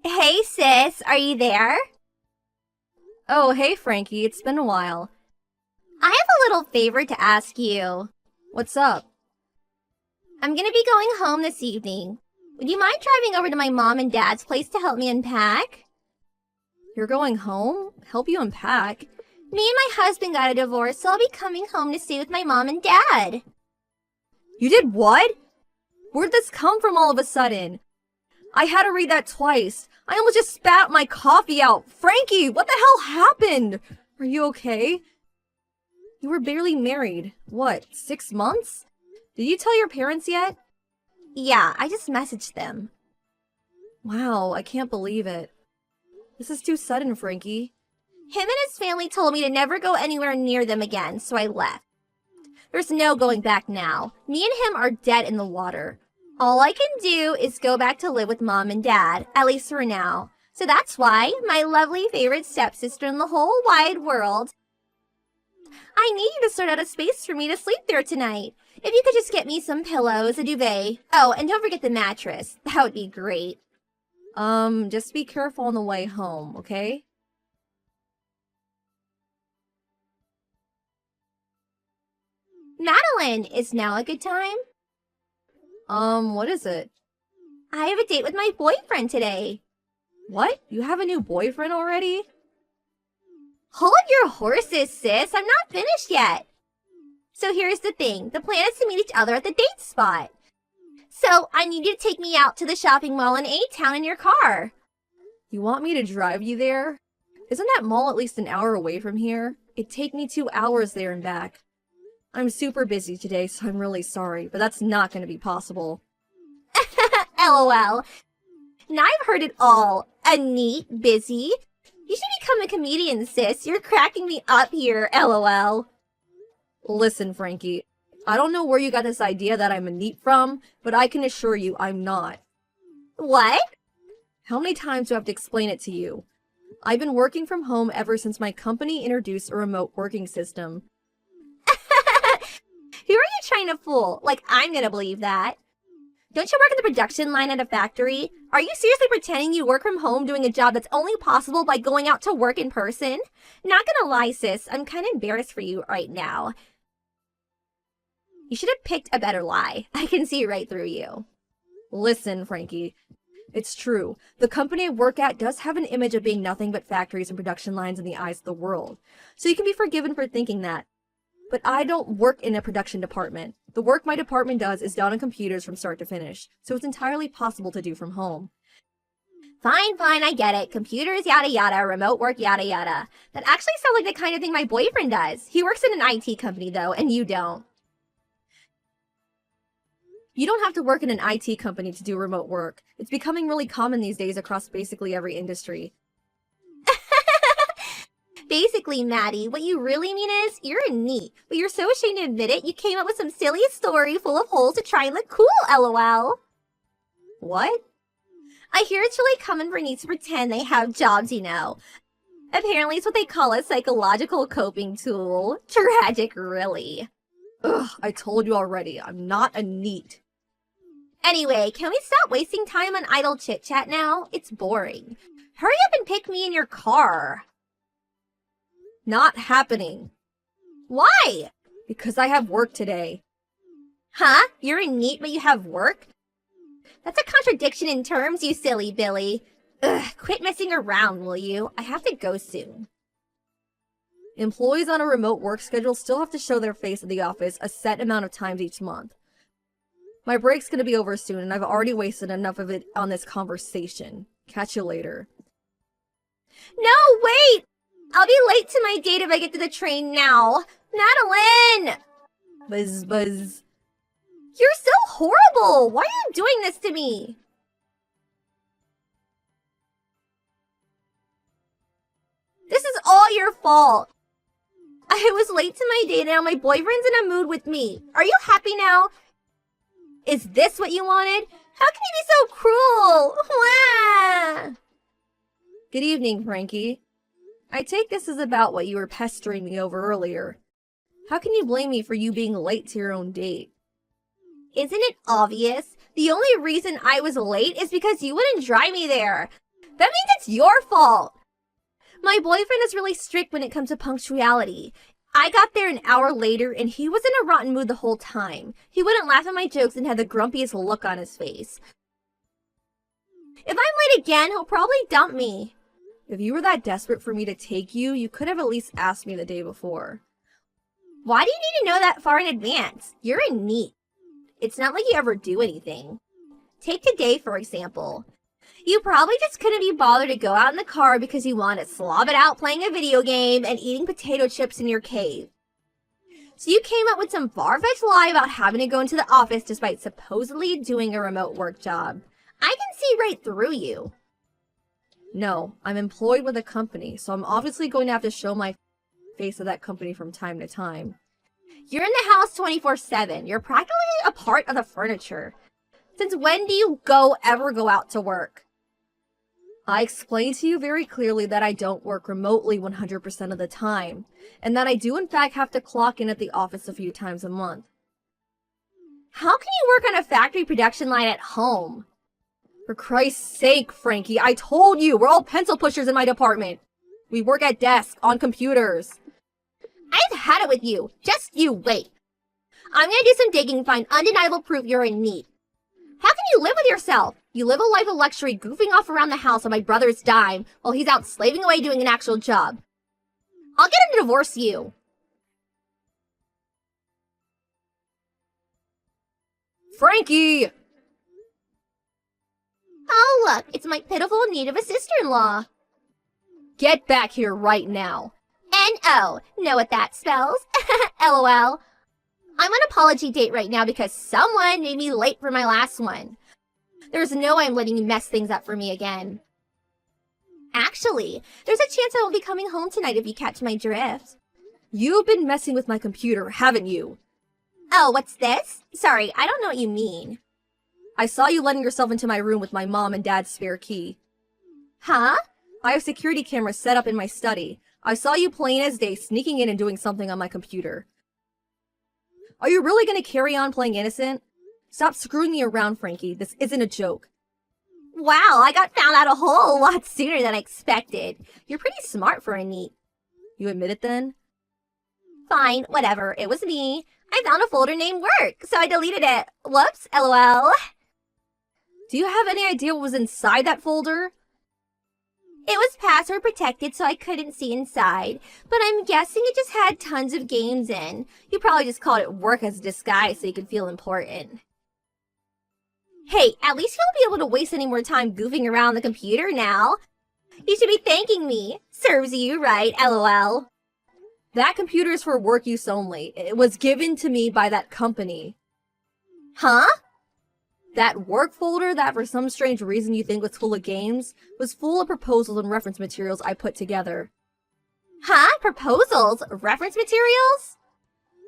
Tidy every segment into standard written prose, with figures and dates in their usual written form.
Hey sis, are you there? Oh, hey Frankie, it's been a while. I have a little favor to ask you. What's up? I'm gonna be going home this evening. Would you mind driving over to my mom and dad's place to help me unpack? You're going home? Help you unpack? Me and my husband got a divorce, so I'll be coming home to stay with my mom and dad. You did what? Where'd this come from all of a sudden? I had to read that twice. I almost just spat my coffee out. Frankie, what the hell happened? Are you okay? You were barely married. What, 6 months? Did you tell your parents yet? Yeah, I just messaged them. Wow, I can't believe it. This is too sudden, Frankie. Him and his family told me to never go anywhere near them again, so I left. There's no going back now. Me and him are dead in the water. All I can do is go back to live with mom and dad, at least for now. So that's why my lovely favorite stepsister in the whole wide world. I need you to sort out a space for me to sleep there tonight. If you could just get me some pillows, a duvet. Oh, and don't forget the mattress. That would be great. Just be careful on the way home, okay? Madeline, is now a good time? What is it? I have a date with my boyfriend today. What? You have a new boyfriend already? Hold your horses, sis. I'm not finished yet. So here's the thing. The plan is to meet each other at the date spot. So I need you to take me out to the shopping mall in A-Town in your car. You want me to drive you there? Isn't that mall at least an hour away from here? It'd take me 2 hours there and back. I'm super busy today, so I'm really sorry, but that's not going to be possible. LOL. Now I've heard it all. A neat, busy. You should become a comedian, sis. You're cracking me up here, LOL. Listen, Frankie, I don't know where you got this idea that I'm a neat from, but I can assure you I'm not. What? How many times do I have to explain it to you? I've been working from home ever since my company introduced a remote working system. Who are you trying to fool? Like, I'm gonna believe that. Don't you work in the production line at a factory? Are you seriously pretending you work from home doing a job that's only possible by going out to work in person? Not gonna lie, sis, I'm kind of embarrassed for you right now. You should have picked a better lie. I can see right through you. Listen, Frankie, it's true. The company I work at does have an image of being nothing but factories and production lines in the eyes of the world, so you can be forgiven for thinking that. But I don't work in a production department. The work my department does is done on computers from start to finish, so it's entirely possible to do from home. Fine, I get it. Computers, yada yada, remote work, yada yada. That actually sounds like the kind of thing my boyfriend does. He works in an IT company though, and you don't. You don't have to work in an IT company to do remote work. It's becoming really common these days across basically every industry. Basically, Maddie, what you really mean is you're a neat, but you're so ashamed to admit it, you came up with some silly story full of holes to try and look cool, LOL. What? I hear it's really common for neats to pretend they have jobs, you know. Apparently it's what they call a psychological coping tool. Tragic, really. Ugh, I told you already, I'm not a neat. Anyway, can we stop wasting time on idle chit-chat now? It's boring. Hurry up and pick me in your car. Not happening. Why? Because I have work today. Huh? You're a neat, but you have work? That's a contradiction in terms, you silly Billy. Ugh, quit messing around, will you? I have to go soon. Employees on a remote work schedule still have to show their face at the office a set amount of times each month. My break's gonna be over soon, and I've already wasted enough of it on this conversation. Catch you later. No, wait! I'll be late to my date if I get to the train now. Madeline! Buzz, buzz. You're so horrible! Why are you doing this to me? This is all your fault. I was late to my date and now my boyfriend's in a mood with me. Are you happy now? Is this what you wanted? How can you be so cruel? Wah! Good evening, Frankie. I take this as about what you were pestering me over earlier. How can you blame me for you being late to your own date? Isn't it obvious? The only reason I was late is because you wouldn't drive me there. That means it's your fault. My boyfriend is really strict when it comes to punctuality. I got there an hour later and he was in a rotten mood the whole time. He wouldn't laugh at my jokes and had the grumpiest look on his face. If I'm late again, he'll probably dump me. If you were that desperate for me to take you, you could have at least asked me the day before. Why do you need to know that far in advance? You're a NEET. It's not like you ever do anything. Take today, for example. You probably just couldn't be bothered to go out in the car because you wanted to slob it out playing a video game and eating potato chips in your cave. So you came up with some far-fetched lie about having to go into the office despite supposedly doing a remote work job. I can see right through you. No, I'm employed with a company, so I'm obviously going to have to show my face of that company from time to time. You're in the house 24/7. You're practically a part of the furniture. Since when do you ever go out to work? I explained to you very clearly that I don't work remotely 100% of the time, and that I do in fact have to clock in at the office a few times a month. How can you work on a factory production line at home? For Christ's sake, Frankie, I told you, we're all pencil pushers in my department. We work at desks, on computers. I've had it with you. Just you wait. I'm gonna do some digging and find undeniable proof you're in need. How can you live with yourself? You live a life of luxury goofing off around the house on my brother's dime while he's out slaving away doing an actual job. I'll get him to divorce you. Frankie! Oh, look, it's my pitiful need of a sister-in-law. Get back here right now. N-O. Know what that spells? LOL. I'm on apology date right now because someone made me late for my last one. There's no way I'm letting you mess things up for me again. Actually, there's a chance I won't be coming home tonight if you catch my drift. You've been messing with my computer, haven't you? Oh, what's this? Sorry, I don't know what you mean. I saw you letting yourself into my room with my mom and dad's spare key. Huh? I have security cameras set up in my study. I saw you plain as day sneaking in and doing something on my computer. Are you really going to carry on playing innocent? Stop screwing me around, Frankie. This isn't a joke. Wow, I got found out a whole lot sooner than I expected. You're pretty smart for a NEET. You admit it then? Fine, whatever. It was me. I found a folder named Work, so I deleted it. Whoops, LOL. Do you have any idea what was inside that folder? It was password protected, so I couldn't see inside. But I'm guessing it just had tons of games in. You probably just called it Work as a disguise so you could feel important. Hey, at least you won't be able to waste any more time goofing around the computer now. You should be thanking me. Serves you right, LOL. That computer is for work use only. It was given to me by that company. Huh? That work folder that for some strange reason you think was full of games was full of proposals and reference materials I put together. Huh? Proposals? Reference materials?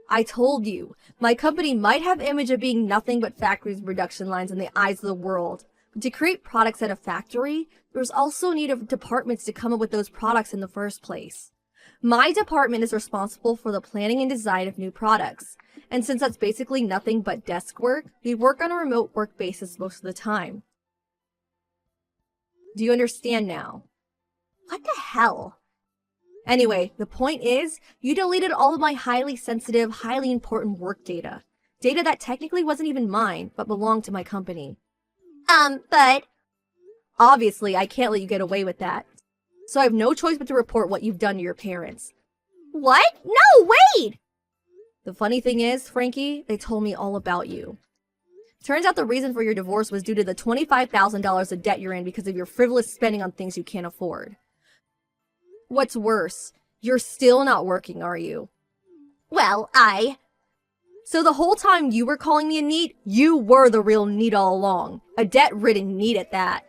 I told you, my company might have image of being nothing but factories and production lines in the eyes of the world. But to create products at a factory, there's also a need of departments to come up with those products in the first place. My department is responsible for the planning and design of new products. And since that's basically nothing but desk work, we work on a remote work basis most of the time. Do you understand now? What the hell? Anyway, the point is, you deleted all of my highly sensitive, highly important work data. Data that technically wasn't even mine, but belonged to my company. But... Obviously, I can't let you get away with that. So I have no choice but to report what you've done to your parents. What? No, wait! The funny thing is, Frankie, they told me all about you. Turns out the reason for your divorce was due to the $25,000 of debt you're in because of your frivolous spending on things you can't afford. What's worse, you're still not working, are you? Well, So the whole time you were calling me a NEET, you were the real NEET all along. A debt-ridden NEET at that.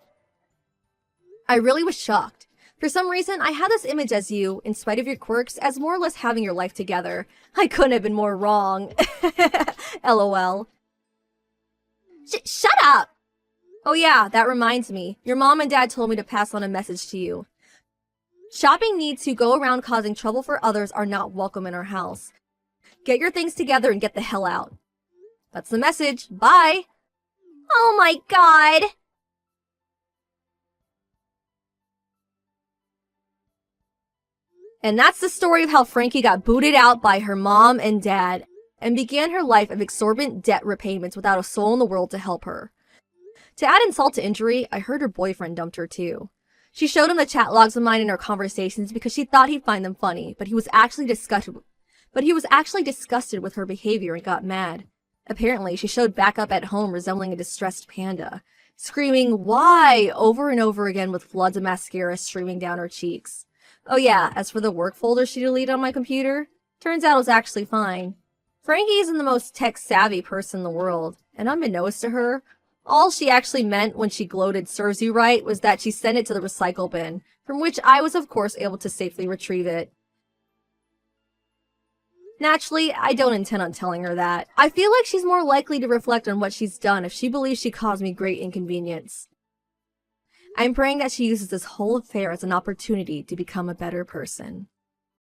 I really was shocked. For some reason, I had this image as you, in spite of your quirks, as more or less having your life together. I couldn't have been more wrong. LOL. Shut up! Oh yeah, that reminds me. Your mom and dad told me to pass on a message to you. Shopping needs who go around causing trouble for others are not welcome in our house. Get your things together and get the hell out. That's the message. Bye! Oh my god! And that's the story of how Frankie got booted out by her mom and dad and began her life of exorbitant debt repayments without a soul in the world to help her. To add insult to injury, I heard her boyfriend dumped her too. She showed him the chat logs of mine in our conversations because she thought he'd find them funny, but he was actually disgusted with her behavior and got mad. Apparently, she showed back up at home resembling a distressed panda, screaming, "Why?" over and over again with floods of mascara streaming down her cheeks. Oh yeah, as for the work folder she deleted on my computer, turns out it was actually fine. Frankie isn't the most tech-savvy person in the world, and unbeknownst to her, all she actually meant when she gloated "serves you right" was that she sent it to the recycle bin, from which I was of course able to safely retrieve it. Naturally, I don't intend on telling her that. I feel like she's more likely to reflect on what she's done if she believes she caused me great inconvenience. I'm praying that she uses this whole affair as an opportunity to become a better person.